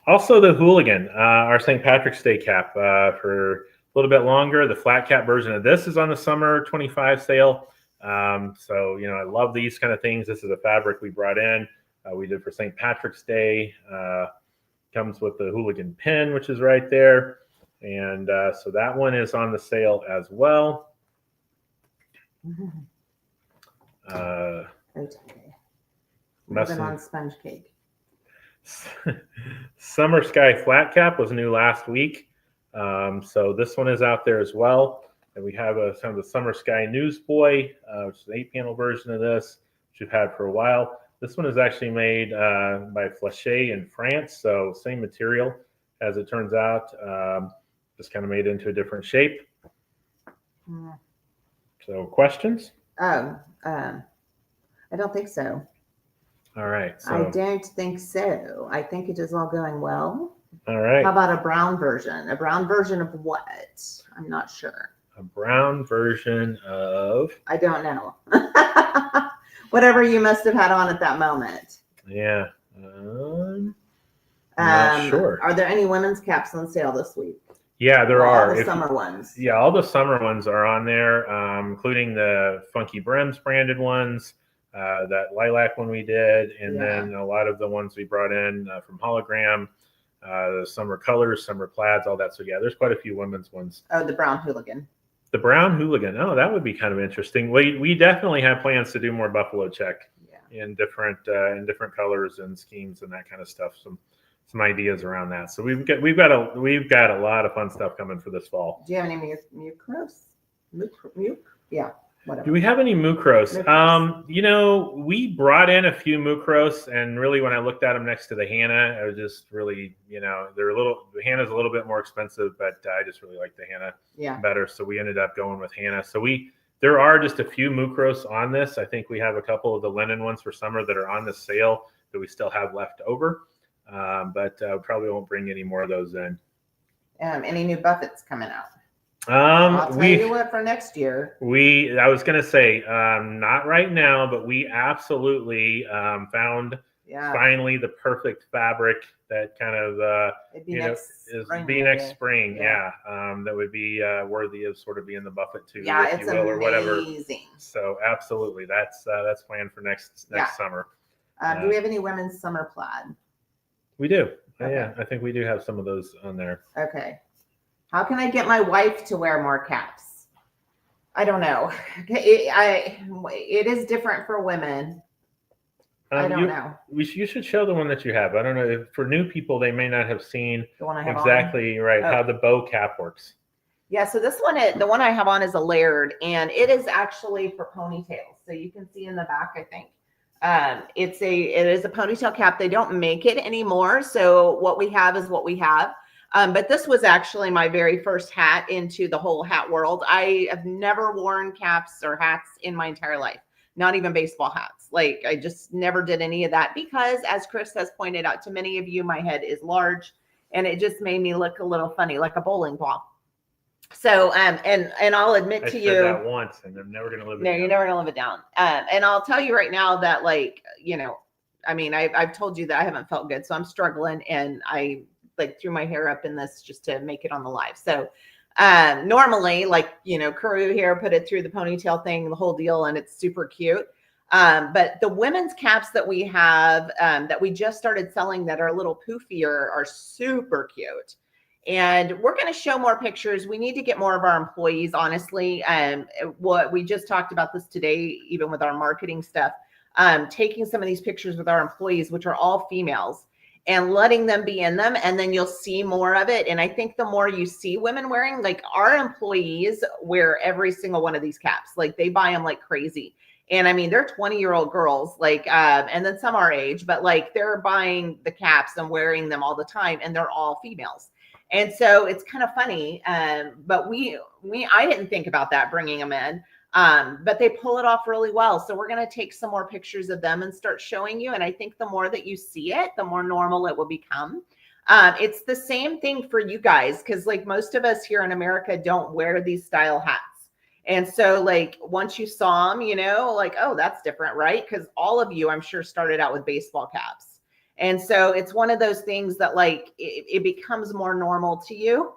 Also, the Hooligan, our St. Patrick's Day cap for a little bit longer. The flat cap version of this is on the summer 25 sale. So, you know, I love these kind of things. This is a fabric we brought in. We did for St. Patrick's Day. Comes with the Hooligan pin, which is right there. And so that one is on the sale as well. Moving on sponge cake. Summer Sky flat cap was new last week. So this one is out there as well. And we have some of the Summer Sky Newsboy, which is an 8-panel version of this, which we've had for a while. This one is actually made by Flachet in France, so same material as it turns out, just kind of made into a different shape. So questions? I don't think so. All right. So, I don't think so. I think it is all going well. all right. How about a brown version? A brown version of what? I'm not sure. A brown version of? I don't know. Whatever you must have had on at that moment. Yeah. I'm not sure. Are there any women's caps on sale this week? Yeah, there are. All the summer ones. Yeah, all the summer ones are on there, including the FunkyBrims branded ones, that lilac one we did, and then a lot of the ones we brought in from Hologram, the summer colors, summer plaids, all that. So yeah, there's quite a few women's ones. Oh, the brown hooligan. The brown hooligan. Oh, that would be kind of interesting. We definitely have plans to do more buffalo check in different colors and schemes and that kind of stuff. Some ideas around that. So we've got a lot of fun stuff coming for this fall. Do you have any mucros? Yeah, whatever. Do we have any mucros? We brought in a few mucros, and really when I looked at them next to the Hannah, I was just really, the Hannah's a little bit more expensive, but I just really like the Hannah better. So we ended up going with Hannah. So there are just a few mucros on this. I think we have a couple of the linen ones for summer that are on the sale that we still have left over. But probably won't bring any more of those in. Any new buffets coming out? I'll tell you what, for next year. I was going to say, not right now, but we absolutely found finally the perfect fabric that kind of next spring. Yeah. That would be worthy of sort of being the buffet too, if you will, or whatever. So absolutely, that's planned for next summer. Do we have any women's summer plaid? We do. Okay. Yeah, I think we do have some of those on there. Okay. How can I get my wife to wear more caps? I don't know. It is different for women. I don't know. You should show the one that you have. I don't know. For new people, they may not have seen the one I have exactly on. How the bow cap works. Yeah, so this one, the one I have on is a layered, and it is actually for ponytails. So you can see in the back, I think. It is a ponytail cap. They don't make it anymore. So what we have is what we have. But this was actually my very first hat into the whole hat world. I have never worn caps or hats in my entire life, not even baseball hats. Like I just never did any of that because, as Chris has pointed out to many of you, my head is large and it just made me look a little funny, like a bowling ball. So, and I'll admit to you, I said that once, and I'm never going to live it down. No, you're never going to live it down. And I'll tell you right now that, I've told you that I haven't felt good, so I'm struggling, and I threw my hair up in this just to make it on the live. So, normally, Kuru here put it through the ponytail thing, the whole deal, and it's super cute. But the women's caps that we have, that we just started selling that are a little poofier are super cute. And we're going to show more pictures. We need to get more of our employees, honestly. What we just talked about this today, even with our marketing stuff, taking some of these pictures with our employees, which are all females, and letting them be in them. And then you'll see more of it. And I think the more you see women wearing, our employees wear every single one of these caps. They buy them like crazy. And I mean, they're 20-year-old girls, and then some our age, but they're buying the caps and wearing them all the time. And they're all females. And so it's kind of funny, but I didn't think about that bringing them in, but they pull it off really well. So we're going to take some more pictures of them and start showing you. And I think the more that you see it, the more normal it will become. It's the same thing for you guys, because most of us here in America don't wear these style hats. And so once you saw them, oh, that's different, right? Because all of you, I'm sure, started out with baseball caps. And so it's one of those things that it becomes more normal to you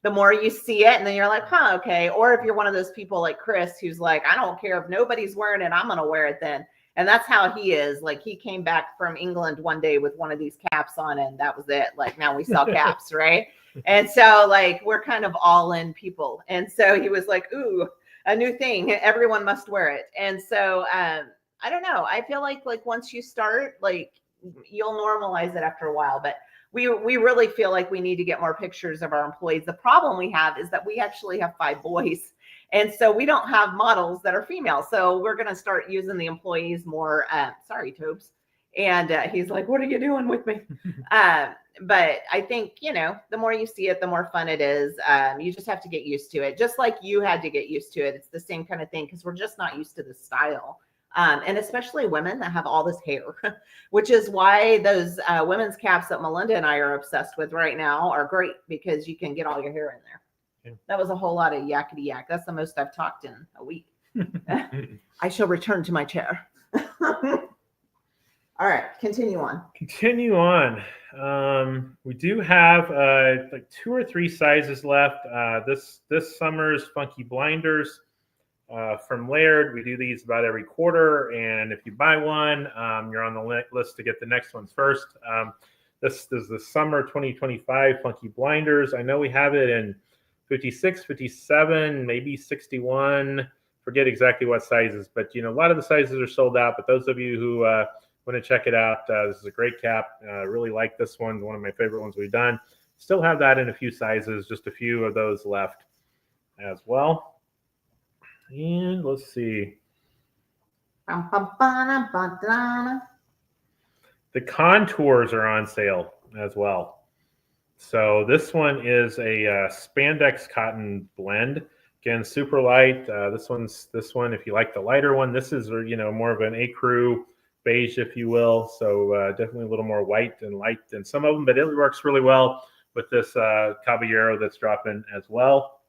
the more you see it. And then you're like, huh, okay. Or if you're one of those people like Chris, who's like, I don't care if nobody's wearing it, I'm going to wear it then. And that's how he is. He came back from England one day with one of these caps on, and that was it. Now we sell caps, right? And so we're kind of all in people. And so he was like, ooh, a new thing. Everyone must wear it. And so I don't know. I feel like once you start, you'll normalize it after a while, but we really feel like we need to get more pictures of our employees. The problem we have is that we actually have 5 boys. And so we don't have models that are female. So we're going to start using the employees more. Sorry, Tobes. And he's like, what are you doing with me? But I think, the more you see it, the more fun it is. You just have to get used to it. Just like you had to get used to it. It's the same kind of thing because we're just not used to the style. And especially women that have all this hair, which is why those women's caps that Melinda and I are obsessed with right now are great because you can get all your hair in there. Yeah. That was a whole lot of yakety yak. That's the most I've talked in a week. I shall return to my chair. All right, continue on. Continue on. We do have like 2 or 3 sizes left. This summer's Funky Blinders from Laird. We do these about every quarter, and if you buy one, you're on the list to get the next ones first. This is the summer 2025 Funky Blinders. I know we have it in 56, 57, maybe 61. Forget exactly what sizes, but a lot of the sizes are sold out. But those of you who want to check it out, this is a great cap. Really like this one of my favorite ones we've done. Still have that in a few sizes, just a few of those left as well. And let's see. The contours are on sale as well. So this one is a spandex cotton blend. Again, super light. This one, if you like the lighter one, this is more of an ecru beige, if you will. So definitely a little more white and light than some of them, but it works really well with this Caballero that's dropping as well.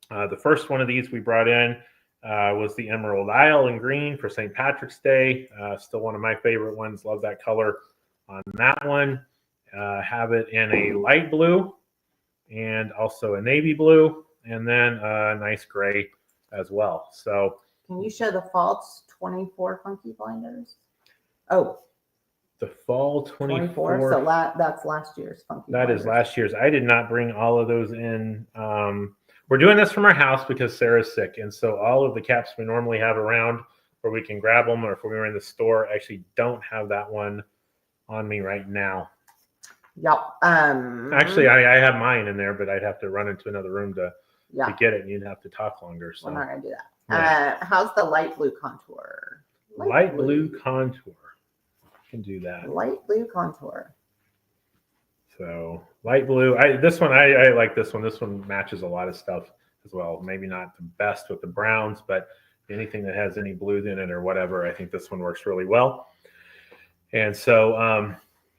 The first one of these we brought in was the Emerald Isle in green for St. Patrick's Day. Still one of my favorite ones. Love that color on that one. Have it in a light blue and also a navy blue, and then a nice gray as well. So can you show the fall 24 Funky Blinders? Oh, the fall 24. So that's last year's Funky That Blinders. Is last year's. I did not bring all of those in. We're doing this from our house because Sarah's sick, and so all of the caps we normally have around where we can grab them, or if we were in the store, actually don't have that one on me right now. Yep. Actually, I have mine in there, but I'd have to run into another room to get it, and you'd have to talk longer. So we're not gonna do that. Yeah. How's the light blue contour? Light blue contour. I can do that. Light blue contour. So light blue. This one I like this one. This one matches a lot of stuff as well. Maybe not the best with the browns, but anything that has any blues in it or whatever, I think this one works really well. And so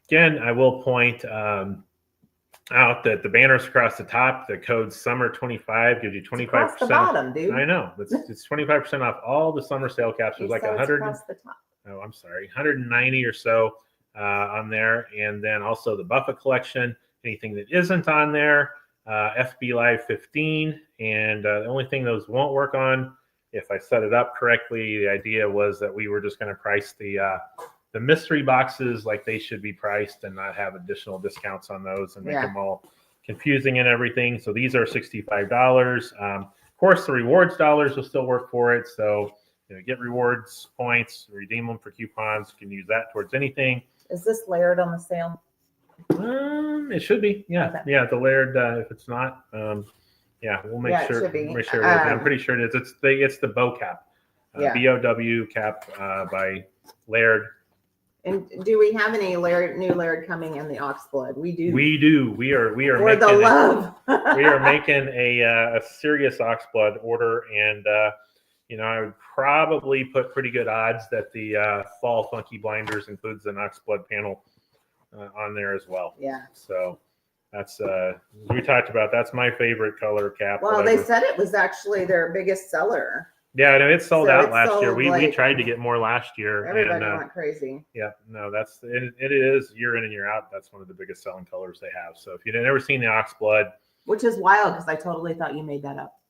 again, I will point out that the banners across the top, the code summer25 gives you 25%. Across the bottom, dude. I know. It's 25% off all the summer sale caps. There's like 100. Across the top. Oh, I'm sorry, 190 or so on there, and then also the Buffett collection. Anything that isn't on there, FB Live 15, and the only thing those won't work on, if I set it up correctly, the idea was that we were just going to price the mystery boxes like they should be priced and not have additional discounts on those and make them all confusing and everything. So these are $65. Of course, the rewards dollars will still work for it. So get rewards points, redeem them for coupons. You can use that towards anything. Is this Laird on the sale? It should be. Yeah. Okay. Yeah. The Laird. If it's not, we'll make sure. It should be. Make sure it is. I'm pretty sure it is. It's the bow cap. BOW cap by Laird. And do we have any new Laird coming in the Oxblood? We do. We do. We are For making the love. We are making a serious Oxblood order, and I would probably put pretty good odds that the fall Funky Blinders includes an Oxblood panel on there as well. Yeah. So that's we talked about. That's my favorite color cap. Well, they said it was actually their biggest seller. Yeah, no, it sold out last year. We tried to get more last year. Everybody went crazy. Yeah, no, it is year in and year out. That's one of the biggest selling colors they have. So if you've never seen the Oxblood, which is wild because I totally thought you made that up.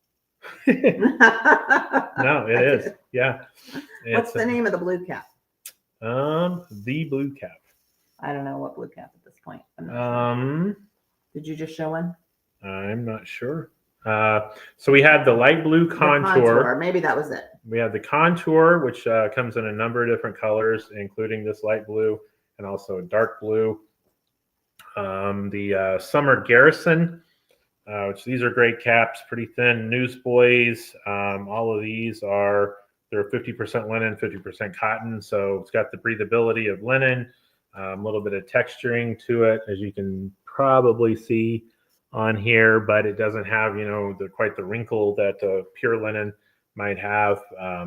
No, it is. Yeah. What's the name of the blue cap? The blue cap. I don't know what blue cap at this point. Sure. Did you just show one? I'm not sure. So we had the light blue contour. Maybe that was it. We have the contour, which comes in a number of different colors, including this light blue and also a dark blue. The Summer Garrison, which these are great caps, pretty thin. Newsboys, all of these they're They're 50% linen, 50% cotton. So it's got the breathability of linen, a little bit of texturing to it, as you can probably see on here, but it doesn't have, quite the wrinkle that pure linen might have.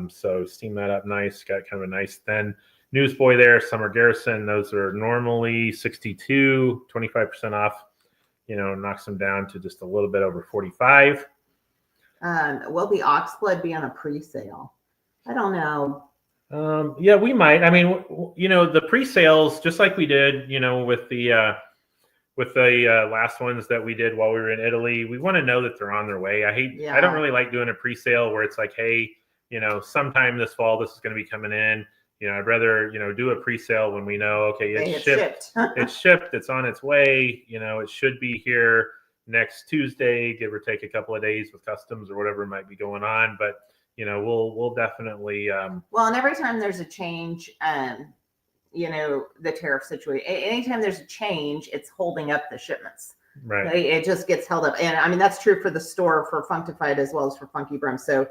So steam that up nice. Got kind of a nice thin Newsboy there, Summer Garrison. Those are normally 62, 25% off, knocks them down to just a little bit over 45. Will the Oxblood be on a pre-sale? I don't know. Yeah, we might. I mean, the pre-sales, just like we did, with the last ones that we did while we were in Italy, we want to know that they're on their way. I don't really like doing a pre-sale where it's like, hey, sometime this fall, this is going to be coming in. I'd rather, do a pre-sale when we know, okay, it's shipped. It's shipped. It's on its way. It should be here next Tuesday, give or take a couple of days with customs or whatever might be going on. But, we'll definitely. Well, and every time there's a change, the tariff situation, anytime there's a change, it's holding up the shipments. Right. It just gets held up. And I mean, that's true for the store, for Funkified as well as for FunkyBrims. So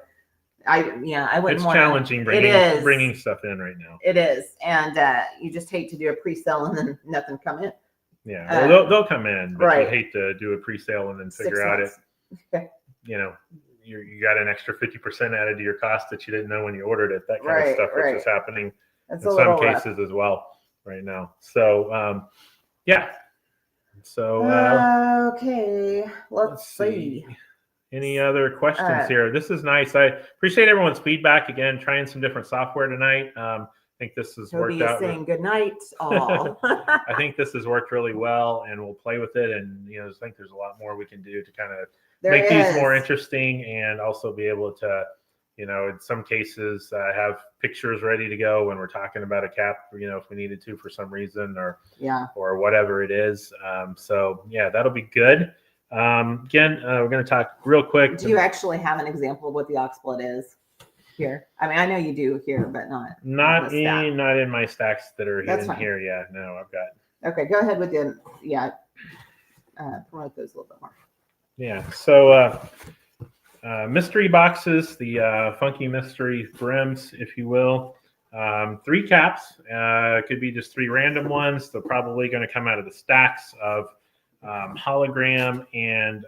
I wouldn't want. It's challenging bringing stuff in right now. It is, and you just hate to do a pre-sale and then nothing come in. Yeah, well, they'll come in, but right. you hate to do a pre-sale and then figure out you got an extra 50% added to your cost that you didn't know when you ordered it. That kind of stuff, which is happening in some cases as well right now. So, yeah. So, okay, let's see. Any other questions here? This is nice. I appreciate everyone's feedback. Again, trying some different software tonight. I think this has worked out. Saying good night, all. I think this has worked really well, and we'll play with it. And I think there's a lot more we can do to kind of make these more interesting, and also be able to, in some cases, have pictures ready to go when we're talking about a cap. If we needed to for some reason, or whatever it is. So yeah, that'll be good. Again, we're going to talk real quick. Do you actually have an example of what the Oxblood is here? I mean, I know you do here, but not in my stacks that are in here. Yeah, no, I've got. Okay, go ahead with the promote those a little bit more. Yeah. So mystery boxes, the funky mystery brims, if you will. 3 caps. Could be just 3 random ones. They're probably going to come out of the stacks of hologram and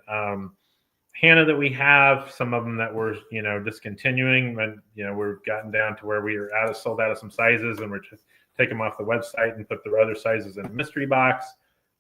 Hannah that we have. Some of them that we're discontinuing, but we've gotten down to where we are sold out of some sizes, and we're just take them off the website and put the other sizes in a mystery box.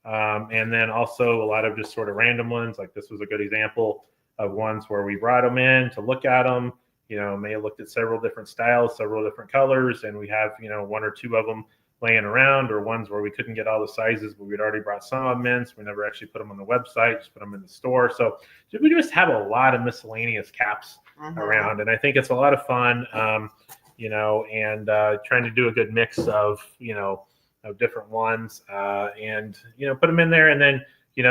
And then also a lot of just sort of random ones. Like this was a good example of ones where we brought them in to look at them. May have looked at several different styles, several different colors, and we have 1 or 2 of them laying around, or ones where we couldn't get all the sizes, but we'd already brought some of them in, so we never actually put them on the website, just put them in the store. So we just have a lot of miscellaneous caps around, and I think it's a lot of fun, and trying to do a good mix of different ones, and put them in there, and then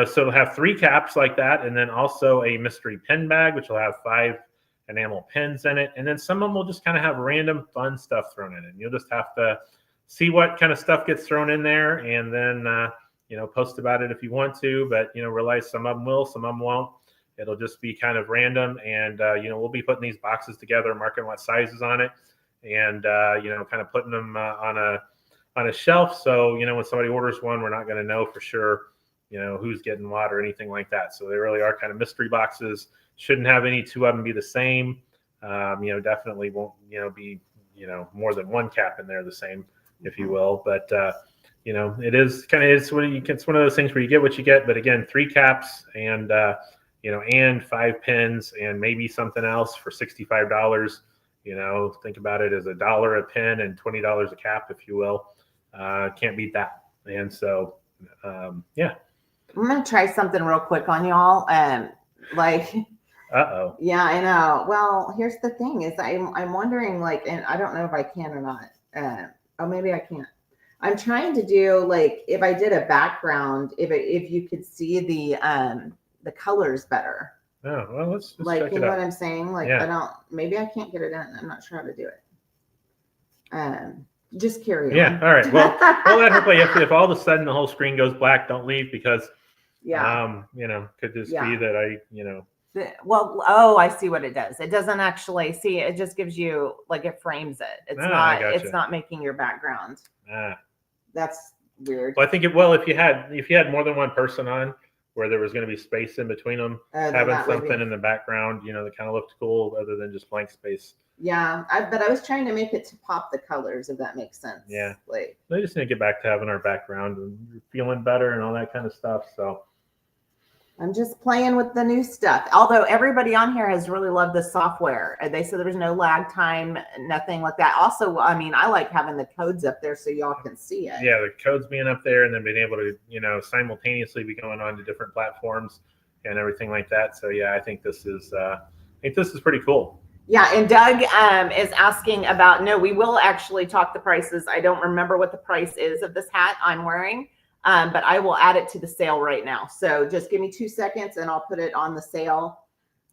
so it'll have 3 caps like that, and then also a mystery pin bag, which will have 5 enamel pins in it, and then some of them will just kind of have random fun stuff thrown in it. You'll just have to see what kind of stuff gets thrown in there, and then post about it if you want to, but realize some of them will, some of them won't. It'll just be kind of random, and we'll be putting these boxes together, marking what sizes on it, and kind of putting them on a shelf, so when somebody orders one, we're not going to know for sure who's getting what or anything like that. So they really are kind of mystery boxes. Shouldn't have any 2 of them be the same. Definitely won't be more than 1 cap in there the same, if you will. But it is kind of it's one of those things where you get what you get. But again, 3 caps and and 5 pins and maybe something else for $65. Think about it as $1 a pin and $20 a cap, if you will. Can't beat that. And so yeah. I'm gonna try something real quick on y'all. Yeah, I know. Well, here's the thing: is I'm wondering, and I don't know if I can or not. Maybe I can't. I'm trying to do if I did a background, if you could see the colors better. Oh well, let's just check it you know out. what I'm saying? Maybe I can't get it in. I'm not sure how to do it. Just carry on. Yeah. All right. Well, we'll let her play. If all of a sudden the whole screen goes black, don't leave, because could just be that Oh, I see what it does. It doesn't actually see. It just gives you like it frames it. It's I gotcha. It's not making your background. That's weird. Well, I think if you had more than one person on, where there was going to be space in between them, having something in the background, that kind of looked cool, other than just blank space. Yeah, but I was trying to make it to pop the colors, if that makes sense. Yeah, like they just need to get back to having our background and feeling better and all that kind of stuff. So I'm just playing with the new stuff. Although everybody on here has really loved the software. They said there was no lag time, nothing like that. Also, I mean, I like having the codes up there so y'all can see it. Yeah, the codes being up there and then being able to, simultaneously be going on to different platforms and everything like that. So yeah, I think this is pretty cool. Yeah, and Doug is asking about, no, we will actually talk the prices. I don't remember what the price is of this hat I'm wearing. But I will add it to the sale right now. So just give me 2 seconds and I'll put it on the sale.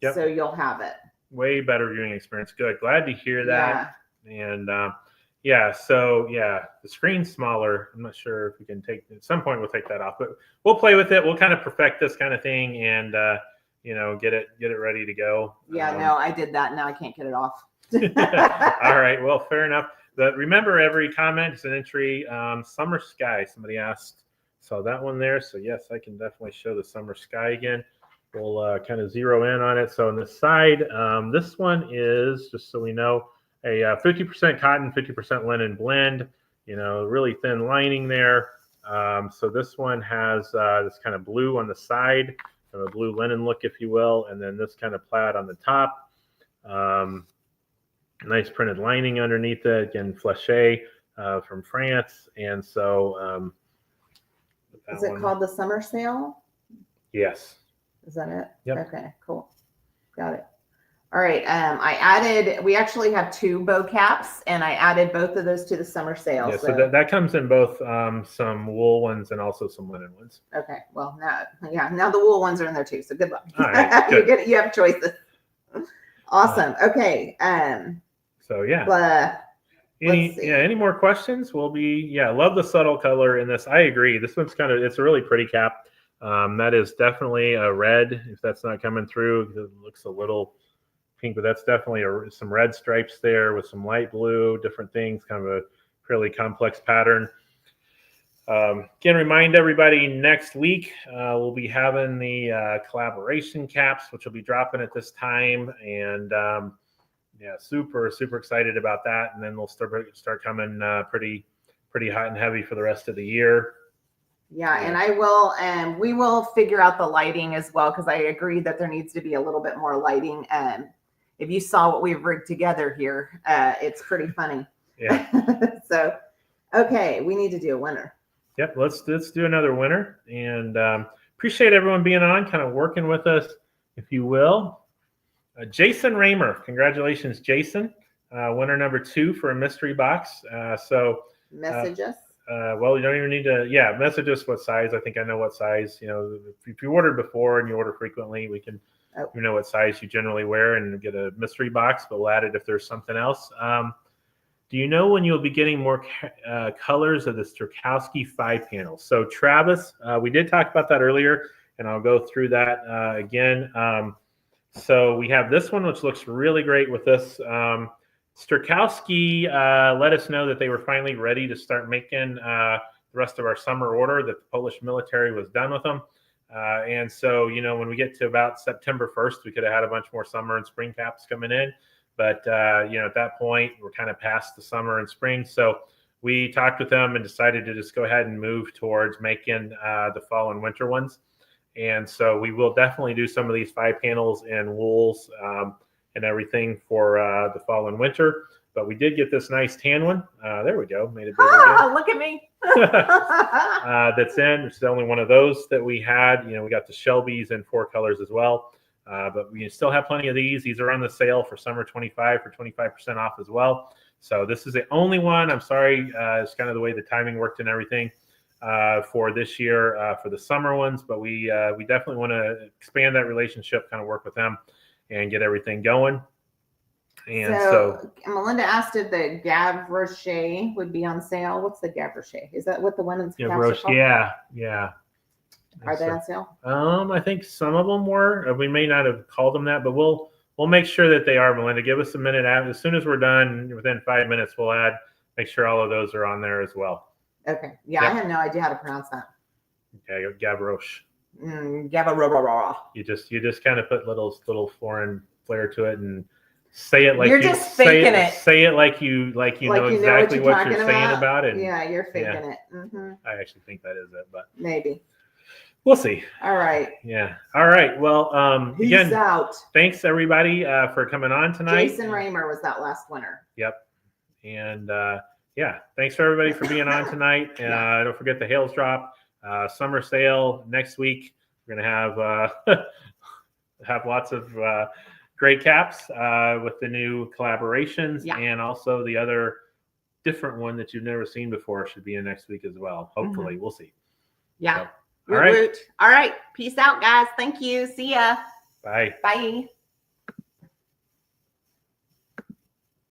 Yep. So you'll have it. Way better viewing experience. Good. Glad to hear that. Yeah. And the screen's smaller. I'm not sure if we can at some point we'll take that off, but we'll play with it. We'll kind of perfect this kind of thing and, get it ready to go. Yeah, no, I did that. Now I can't get it off. All right. Well, fair enough. But remember, every comment is an entry. Summer sky, somebody asked. Saw that one there. So yes, I can definitely show the summer sky again. We'll kind of zero in on it. So on the side, this one is, just so we know, a 50% cotton, 50% linen blend, really thin lining there. So this one has this kind of blue on the side, kind of a blue linen look, if you will, and then this kind of plaid on the top. Nice printed lining underneath it, again, Fleché from France. And so is it called the summer sale? Yes. Is that it? Yep. Okay, cool. Got it. All right. We actually have 2 bow caps and I added both of those to the summer sale. Yeah, so that comes in both some wool ones and also some linen ones. Okay. Well, now the wool ones are in there too. So good luck. All right, good. You have choices. Awesome. Okay. So yeah. Any more questions? Love the subtle color in this. I agree. This one's it's a really pretty cap. That is definitely a red. If that's not coming through, it looks a little pink, but that's definitely some red stripes there with some light blue, different things, kind of a fairly complex pattern. Again, remind everybody next week we'll be having the collaboration caps, which will be dropping at this time. And super excited about that, and then they'll start coming pretty hot and heavy for the rest of the year. Yeah, and we will figure out the lighting as well, because I agree that there needs to be a little bit more lighting. If you saw what we've rigged together here, it's pretty funny. Yeah. So, okay, we need to do a winner. Yep, let's do another winner, and appreciate everyone being on, kind of working with us, if you will. Jason Raymer, congratulations, Jason. Winner number 2 for a mystery box. Message us. Well, you don't even need to. Yeah, message us what size. I think I know what size. If you ordered before and you order frequently, we can. You know what size you generally wear and get a mystery box, but we'll add it if there's something else. Do you know when you'll be getting more colors of the Sterkowski 5 panels? So Travis, we did talk about that earlier, and I'll go through that again. So we have this one, which looks really great with this. Sterkowski let us know that they were finally ready to start making the rest of our summer order, that the Polish military was done with them. And so, when we get to about September 1st, we could have had a bunch more summer and spring caps coming in. But, at that point, we're kind of past the summer and spring. So we talked with them and decided to just go ahead and move towards making the fall and winter ones. And so we will definitely do some of these 5 panels and wools and everything for the fall and winter. But we did get this nice tan one. There we go. Made it bigger again. Look at me. That's in. It's the only one of those that we had. We got the Shelby's in 4 colors as well. But we still have plenty of these. These are on the sale for summer 25 for 25% off as well. So this is the only one. I'm sorry. It's kind of the way the timing worked and everything for this year for the summer ones. But we definitely want to expand that relationship, kind of work with them and get everything going. And so Melinda asked if the Gav Rocher would be on sale. What's the Gav Rocher? Is that what the women's caps are called? Yeah. Are they on sale? I think some of them were. We may not have called them that, but we'll make sure that they are. Melinda, give us a minute. As soon as we're done, within 5 minutes, we'll make sure all of those are on there as well. Okay. Yeah, Yep. I have no idea how to pronounce that. Okay, Gavroche. Gavroche. You just kind of put little foreign flair to it and say it like you're just faking it. Say it like you know exactly what you're saying about it. Yeah, you're faking it. Mm-hmm. I actually think that is it, but maybe. We'll see. All right. Yeah. All right. Well, Peace again, out. Thanks everybody for coming on tonight. Jason Raymer was that last winner. Yep. And yeah, thanks for everybody for being on tonight. Don't forget the Hails Drop summer sale next week. We're gonna have lots of great caps with the new collaborations, and also the other different one that you've never seen before should be in next week as well. Hopefully, we'll see. Yeah. So, all right. All right. Peace out, guys. Thank you. See ya. Bye. Bye.